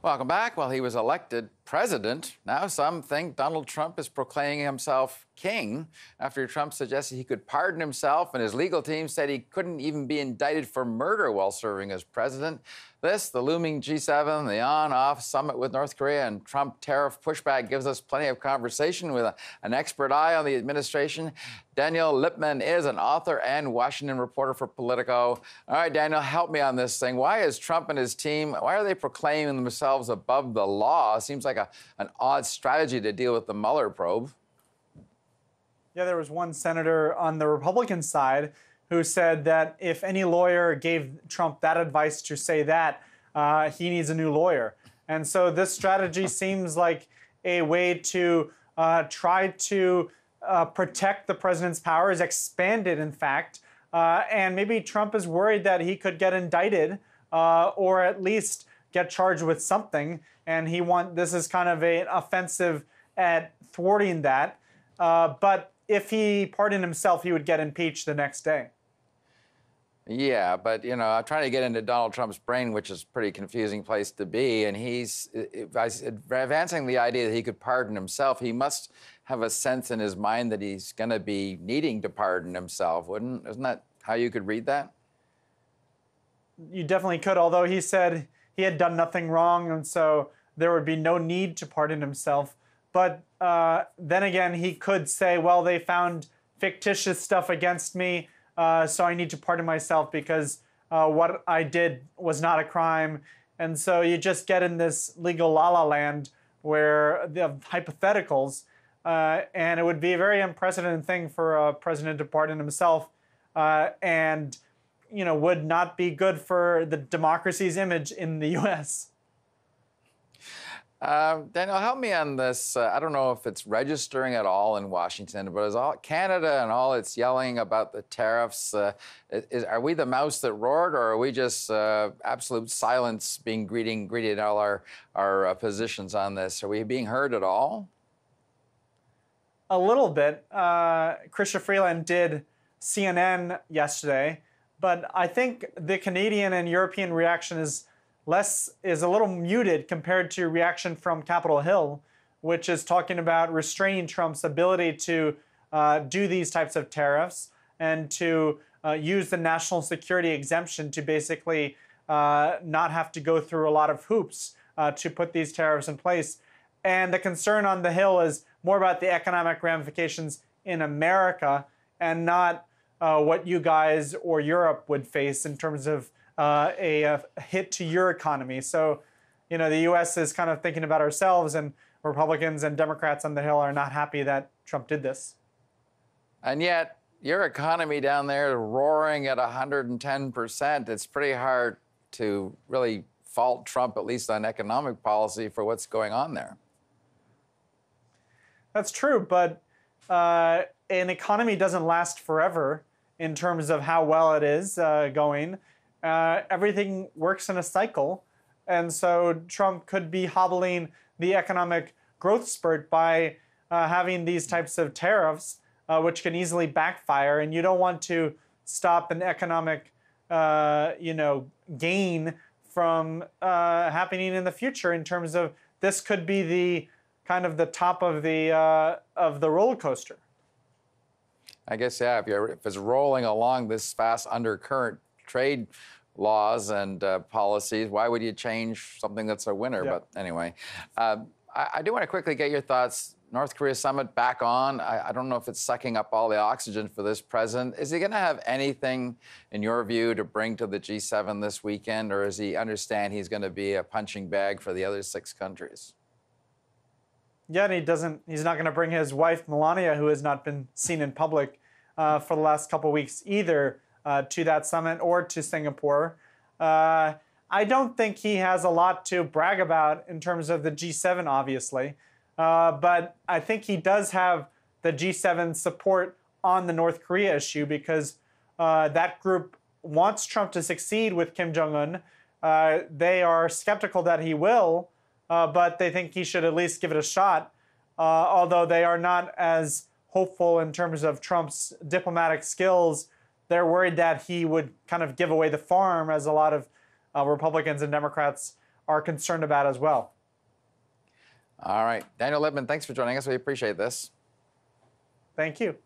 Welcome back. Well, he was elected president. Now some think Donald Trump is proclaiming himself king after Trump suggested he could pardon himself, and his legal team said he couldn't even be indicted for murder while serving as president. This, the looming G7, the on-off summit with North Korea, and Trump tariff pushback gives us plenty of conversation with an expert eye on the administration. Daniel Lippman is an author and Washington reporter for Politico. All right, Daniel, help me on this thing. Why is Trump and his team, why are they proclaiming themselves above the law? Seems like an odd strategy to deal with the Mueller probe. Yeah, there was one senator on the Republican side who said that if any lawyer gave Trump that advice to say that, he needs a new lawyer. And so this strategy seems like a way to try to protect the president's powers, expand it, in fact. And maybe Trump is worried that he could get indicted or at least get charged with something. And this is kind of an offensive at thwarting that. But if he pardoned himself, he would get impeached the next day. Yeah, but, you know, I'm trying to get into Donald Trump's brain, which is a pretty confusing place to be. And he's advancing the idea that he could pardon himself. He must have a sense in his mind that he's going to be needing to pardon himself, isn't that how you could read that? You definitely could, although he said he had done nothing wrong, and so there would be no need to pardon himself. But then again, he could say, well, they found fictitious stuff against me, so I need to pardon myself because what I did was not a crime. And so you just get in this legal la-la land where the hypotheticals, and it would be a very unprecedented thing for a president to pardon himself, and would not be good for the democracy's image in the U.S. Daniel, help me on this. I don't know if it's registering at all in Washington, but is all Canada and all its yelling about the tariffs, are we the mouse that roared, or are we just absolute silence being greeted all our positions on this? Are we being heard at all? A little bit. Chrystia Freeland did CNN yesterday, but I think the Canadian and European reaction is a little muted compared to reaction from Capitol Hill, which is talking about restraining Trump's ability to do these types of tariffs and to use the national security exemption to basically not have to go through a lot of hoops to put these tariffs in place. And the concern on the Hill is more about the economic ramifications in America and not what you guys or Europe would face in terms of a hit to your economy. So, the U.S. is kind of thinking about ourselves, and Republicans and Democrats on the Hill are not happy that Trump did this. And yet, your economy down there is roaring at 110%. It's pretty hard to really fault Trump, at least on economic policy, for what's going on there. That's true, but an economy doesn't last forever in terms of how well it is going. Everything works in a cycle, and so Trump could be hobbling the economic growth spurt by having these types of tariffs, which can easily backfire, and you don't want to stop an economic gain from happening in the future. In terms of this could be the kind of the top of the roller coaster. I guess, yeah, if it's rolling along this fast undercurrent trade laws and policies, why would you change something that's a winner? Yeah. But anyway, I do want to quickly get your thoughts. North Korea summit back on. I don't know if it's sucking up all the oxygen for this president. Is he going to have anything, in your view, to bring to the G7 this weekend, or does he understand he's going to be a punching bag for the other 6 countries? Yeah, and he's not going to bring his wife, Melania, who has not been seen in public for the last couple of weeks either, to that summit or to Singapore. I don't think he has a lot to brag about in terms of the G7, obviously. But I think he does have the G7 support on the North Korea issue because that group wants Trump to succeed with Kim Jong-un. They are skeptical that he will, but they think he should at least give it a shot, although they are not as hopeful in terms of Trump's diplomatic skills. They're worried that he would kind of give away the farm, as a lot of Republicans and Democrats are concerned about as well. All right. Daniel Lippman, thanks for joining us. We appreciate this. Thank you.